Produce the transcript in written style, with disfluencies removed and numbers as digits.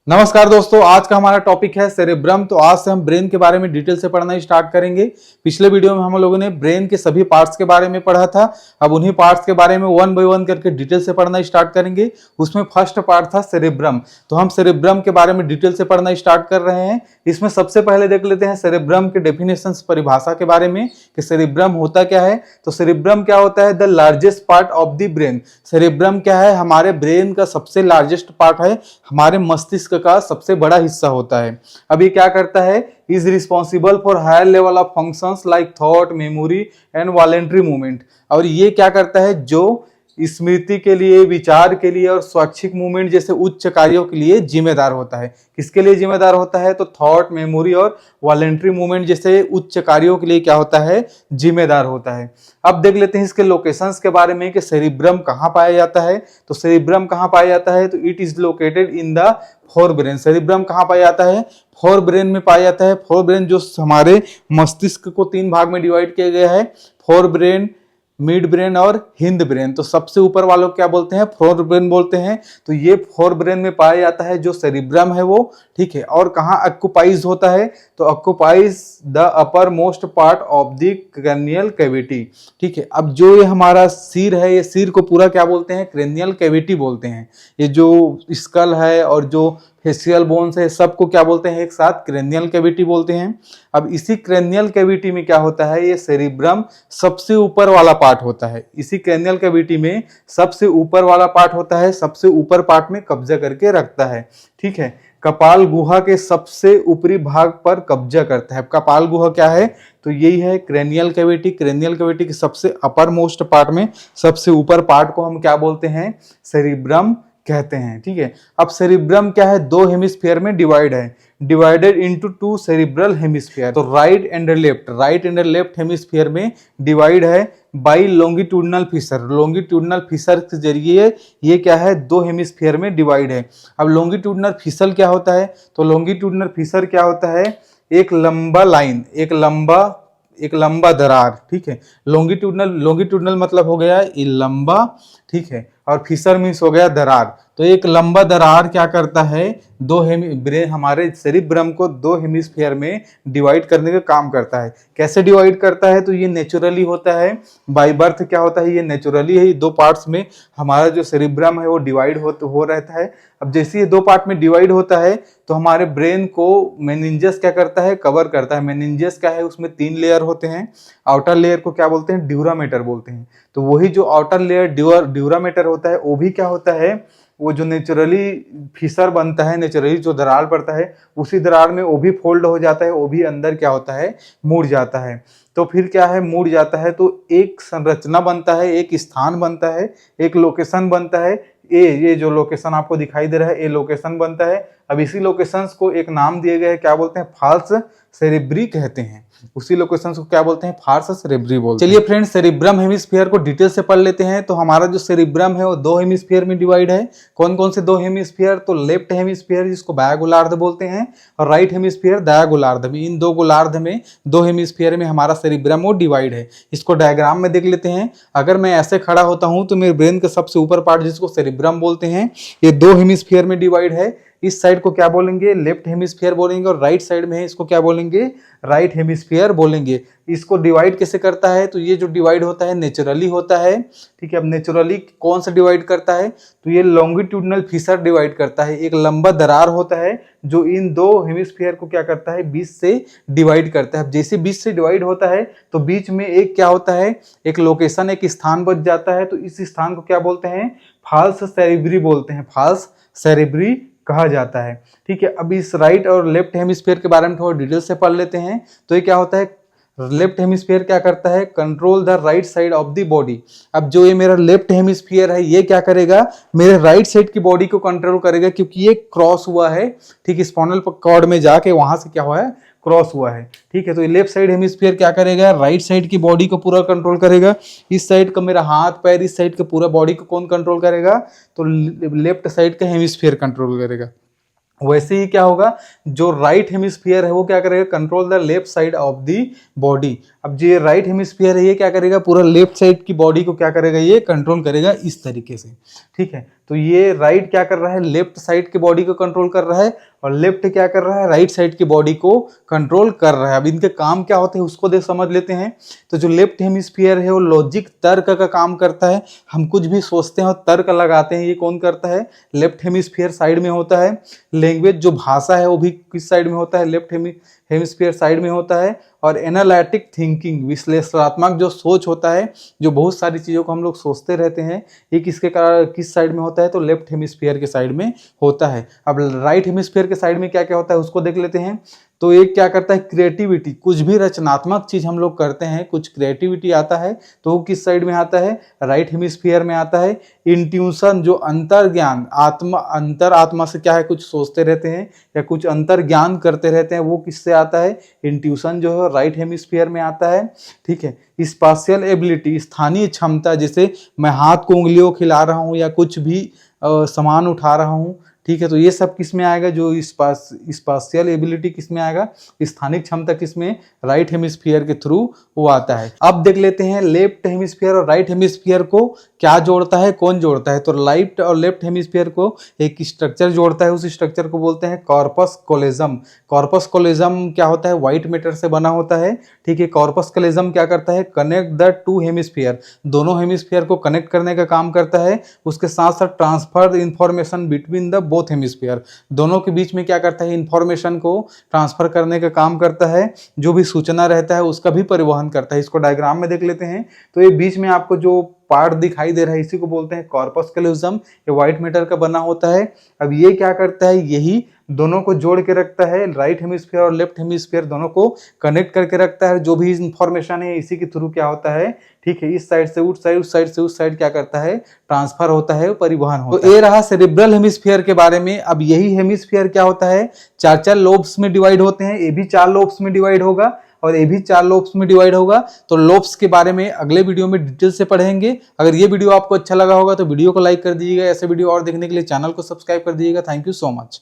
नमस्कार दोस्तों, आज का हमारा टॉपिक है सेरेब्रम। तो आज से हम ब्रेन के बारे में डिटेल से पढ़ना स्टार्ट करेंगे। पिछले वीडियो में हम लोगों ने ब्रेन के सभी पार्ट्स के बारे में पढ़ा था। अब उन्हीं पार्ट्स के बारे में वन बाय वन करके डिटेल से पढ़ना स्टार्ट करेंगे। उसमें फर्स्ट पार्ट था सेरेब्रम, तो हम सेरेब्रम के बारे में डिटेल से पढ़ना स्टार्ट कर रहे हैं। इसमें सबसे पहले देख लेते हैं सेरेब्रम के डेफिनेशन, परिभाषा के बारे में कि सेरेब्रम होता क्या है। तो सेरेब्रम क्या होता है? The largest part of the brain. Cerebrum क्या है? हमारे ब्रेन का सबसे लार्जेस्ट पार्ट है, हमारे मस्तिष्क का सबसे बड़ा हिस्सा होता है। अब ये क्या करता है? Is responsible for higher level of functions like thought, memory and voluntary movement. और ये क्या करता है? जो स्मृति के लिए, विचार के लिए और स्वैच्छिक मूवमेंट जैसे उच्च कार्यों के लिए जिम्मेदार होता है। किसके लिए जिम्मेदार होता है? तो थॉट, मेमोरी और वॉलेंट्री मूवमेंट जैसे उच्च कार्यों के लिए क्या होता है? जिम्मेदार होता है। अब देख लेते हैं इसके लोकेशंस के बारे में कि सेरिब्रम कहाँ पाया जाता है। तो सेरिब्रम कहाँ पाया जाता है? तो it is located in the fore brain. Cerebrum कहाँ पाया जाता है? फोर ब्रेन में पाया जाता है। फोर ब्रेन जो हमारे मस्तिष्क को तीन भाग में डिवाइड किया गया है, फोर ब्रेन, मिड ब्रेन और हिंद ब्रेन। तो सबसे ऊपर वालों को क्या बोलते हैं? फोर ब्रेन बोलते हैं। तो ये फोर ब्रेन में पाया जाता है जो सेरिब्रम है वो, ठीक है। और कहाँ ऑक्युपाइज होता है? तो occupies the upper most part of the cranial cavity, ठीक है। अब जो ये हमारा सिर है, ये सिर को पूरा क्या बोलते हैं? क्रेनियल कैविटी बोलते हैं। ये जो स्कल है और जो फेशियल बोन्स है, सबको क्या बोलते हैं? एक साथ क्रेनियल कैविटी बोलते हैं। अब इसी क्रेनियल कैविटी में क्या होता है? ये सेरिब्रम सबसे ऊपर वाला पार्ट होता है। इसी क्रेनियल कैविटी में सबसे ऊपर वाला पार्ट होता है, सबसे ऊपर पार्ट में कब्जा करके रखता है, ठीक है। कपाल गुहा के सबसे ऊपरी भाग पर कब्जा करता है। कपाल गुहा क्या है? तो यही है क्रेनियल कैविटी। क्रेनियल कैविटी के सबसे अपर मोस्ट पार्ट में सबसे ऊपर पार्ट को हम क्या बोलते हैं? सेरिब्रम कहते हैं, ठीक है। अब सेरिब्रम क्या है? दो हेमिस्फीयर में डिवाइड है, divided into two cerebral hemisphere. तो राइट एंड लेफ्ट हेमिस्फीयर में डिवाइड है by longitudinal fissure. Longitudinal fissure के जरिए ये क्या है? दो हेमिस्फीयर में डिवाइड है। अब लॉन्गिट्यूडनल फिशर क्या होता है? तो लॉन्गिट्यूडनल फिशर क्या होता है? एक लंबा लाइन, एक लंबा दरार, ठीक है। लॉन्गिट्यूडनल मतलब हो गया ये लंबा, ठीक है, और फिशर मीन्स हो गया दरार। तो एक लंबा दरार क्या करता है? ब्रेन हमारे सेरिब्रम को दो हेमिस्फीयर में डिवाइड करने का काम करता है। कैसे डिवाइड करता है? तो ये नेचुरली होता है, बाय बर्थ क्या होता है? ये नेचुरली है। दो पार्ट्स में हमारा जो सेरिब्रम है वो डिवाइड हो रहता है। अब जैसे ये दो पार्ट में डिवाइड होता है तो हमारे ब्रेन को मेनिंजस क्या करता है? कवर करता है। मेनिंजस क्या है? उसमें तीन लेयर होते हैं। आउटर लेयर को क्या बोलते हैं? ड्यूरामेटर बोलते हैं। तो वही जो आउटर लेयर ड्यूरामेटर होता है वो भी क्या होता है? वो जो नेचुरली फिशर बनता है, नेचुरली जो दरार पड़ता है, उसी दरार में वो भी फोल्ड हो जाता है, वो भी अंदर क्या होता है? मुड़ जाता है। तो फिर क्या है? मुड़ जाता है तो एक संरचना बनता है, एक स्थान बनता है, एक लोकेशन बनता है। ये जो लोकेशन आपको दिखाई दे रहा है, ये लोकेशन बनता है। अब इसी लोकेशंस को एक नाम दिए गए हैं, क्या बोलते हैं? फाल्स सेरेब्री कहते हैं। उसी लोकेशंस को क्या बोलते हैं? फाल्स सेरेब्री बोलते हैं। चलिए फ्रेंड्स, सेरिब्रम हेमिस्फीयर को डिटेल से पढ़ लेते हैं। तो हमारा जो सेरिब्रम है वो दो हेमिस्फीयर में डिवाइड है। कौन कौन से दो हेमिस्फीयर? तो लेफ्ट हेमिस्फीयर जिसको बाह्यगोलार्ध बोलते हैं, और राइट हेमिस्फीयर दायागोलार्ध में। इन दो गोलार्ध में, दो हेमिस्फीयर में हमारा सेरिब्रम वो डिवाइड है। इसको डायग्राम में देख लेते हैं। अगर मैं ऐसे खड़ा होता हूं तो मेरे ब्रेन का सबसे ऊपर पार्ट जिसको सेरिब्रम बोलते हैं, ये दो हेमिस्फीयर में डिवाइड है। इस साइड को क्या बोलेंगे? लेफ्ट हेमिस्फीयर बोलेंगे, और राइट साइड में है इसको क्या बोलेंगे? राइट हेमिस्फीयर बोलेंगे। इसको डिवाइड कैसे करता है? तो ये जो डिवाइड होता है नेचुरली होता है, ठीक है। अब नेचुरली कौन सा डिवाइड करता है? तो ये लॉन्गिट्यूडनल फिशर डिवाइड करता है। एक लंबा दरार होता है जो इन दो हेमिस्फीयर को क्या करता है? बीच से डिवाइड करता है। जैसे बीच से डिवाइड होता है तो बीच में एक क्या होता है? एक लोकेशन, एक स्थान बच जाता है। तो इस स्थान को क्या बोलते हैं? फाल्स सेरेब्री बोलते हैं। फाल्स सेरेब्री कहा जाता है, ठीक है। अब इस राइट और लेफ्ट हेमिस्फीयर के बारे में थोड़ा डिटेल से पढ़ लेते हैं। तो ये क्या होता है? लेफ्ट हेमिस्फीयर क्या करता है? Control the right side of the body. अब जो ये मेरा लेफ्ट हेमिस्फीयर है ये क्या करेगा? मेरे राइट साइड की बॉडी को कंट्रोल करेगा, क्योंकि ये क्रॉस हुआ है, ठीक है। स्पाइनल कॉर्ड में जाके वहां से क्या हुआ है? क्रॉस हुआ है, ठीक है। तो ये लेफ्ट साइड हेमिस्फीयर क्या करेगा? राइट साइड की बॉडी को पूरा कंट्रोल करेगा। इस साइड का मेरा हाथ पैर, इस साइड का पूरा बॉडी को कौन कंट्रोल करेगा? तो लेफ्ट साइड का हेमिस्फीयर कंट्रोल करेगा। वैसे ही क्या होगा? जो राइट हेमिस्फीयर है वो क्या करेगा? Control the left side of the body. अब जो राइट हेमिस्फीयर है ये क्या करेगा? पूरा लेफ्ट साइड की बॉडी को क्या करेगा? ये कंट्रोल करेगा इस तरीके से, ठीक है। तो ये राइट क्या कर रहा है, लेफ्ट साइड के बॉडी को कंट्रोल कर रहा है, और लेफ्ट क्या कर रहा है, राइट साइड की बॉडी को कंट्रोल कर रहा है। अब इनके काम क्या होते हैं उसको देख समझ लेते हैं। तो जो लेफ्ट हेमिस्फीयर है वो लॉजिक तर्क का काम करता है। हम कुछ भी सोचते हैं और तर्क लगाते हैं, ये कौन करता है, लेफ्ट हेमिस्फीयर साइड में होता है। लैंग्वेज जो भाषा है वो भी किस साइड में होता है, लेफ्ट हेमिस्फीयर साइड में होता है। और एनालिटिक थिंकिंग, विश्लेषणात्मक जो सोच होता है, जो बहुत सारी चीज़ों को हम लोग सोचते रहते हैं, ये किसके कारण किस साइड में होता है, तो लेफ्ट हेमिस्फीयर के साइड में होता है। अब राइट हेमिस्फीयर के साइड में क्या क्या होता है उसको देख लेते हैं। तो एक क्या करता है, क्रिएटिविटी, कुछ भी रचनात्मक चीज हम लोग करते हैं, कुछ क्रिएटिविटी आता है तो वो किस साइड में आता है, राइट हेमिस्फीयर में आता है। इंट्यूशन, जो अंतर ज्ञान, अंतर आत्मा से क्या है, कुछ सोचते रहते हैं या कुछ अंतर ज्ञान करते रहते हैं, वो किससे आता है, इंट्यूशन जो है राइट हेमिस्फीयर में आता है। ठीक है। स्पाशियल एबिलिटी, स्थानीय क्षमता, जैसे मैं हाथ को उंगलियों खिला रहा हूँ या कुछ भी सामान उठा रहा हूँ, ठीक है, तो ये सब किस में आएगा, जो स्पाशियल एबिलिटी किस में आएगा, स्थानिक क्षमता किस में, राइट हेमिस्फीयर के थ्रू वो आता है। अब देख लेते हैं लेफ्ट हेमिस्फीयर और राइट हेमिस्फीयर को क्या जोड़ता है, कौन जोड़ता है। तो राइट और लेफ्ट हेमिस्फीयर को एक स्ट्रक्चर जोड़ता है, उस स्ट्रक्चर को बोलते हैं कॉर्पस कोलेजम। कॉर्पस कोलेजम क्या होता है, व्हाइट मैटर से बना होता है। ठीक है। कॉर्पस कोलेजम क्या करता है, कनेक्ट द टू हेमिस्फीयर, दोनों हेमिस्फीयर को कनेक्ट करने का काम करता है। उसके साथ साथ transfer information between the both hemisphere, दोनों के बीच में क्या करता है, इंफॉर्मेशन को ट्रांसफर करने का काम करता है। जो भी सूचना रहता है उसका भी परिवहन करता है। इसको डायग्राम में देख लेते हैं। तो ये बीच में आपको जो पार्ट दिखाई दे रहा है इसी को बोलते हैं कॉर्पस कैलोजम, ये व्हाइट मैटर का बना होता है। अब ये क्या करता है, यही दोनों को जोड़ के रखता है, राइट हेमिस्फीयर और लेफ्ट हेमिस्फीयर दोनों को कनेक्ट करके रखता है। जो भी इंफॉर्मेशन है इसी के थ्रू क्या होता है, ठीक है, इस साइड से उस साइड, उस साइड से उस साइड क्या करता है, ट्रांसफर होता है, परिवहन होता है। तो ये रहा सेरेब्रल हेमिस्फीयर के बारे में। अब यही हेमिस्फीयर क्या होता है, चार चार लोब्स में डिवाइड होते हैं, ये भी 4 लोब्स में डिवाइड होगा और ये भी 4 लोब्स में डिवाइड होगा। तो लोब्स के बारे में अगले वीडियो में डिटेल से पढ़ेंगे। अगर ये वीडियो आपको अच्छा लगा होगा तो वीडियो को लाइक कर दीजिएगा। ऐसे वीडियो और देखने के लिए चैनल को सब्सक्राइब कर दीजिएगा। Thank you so much.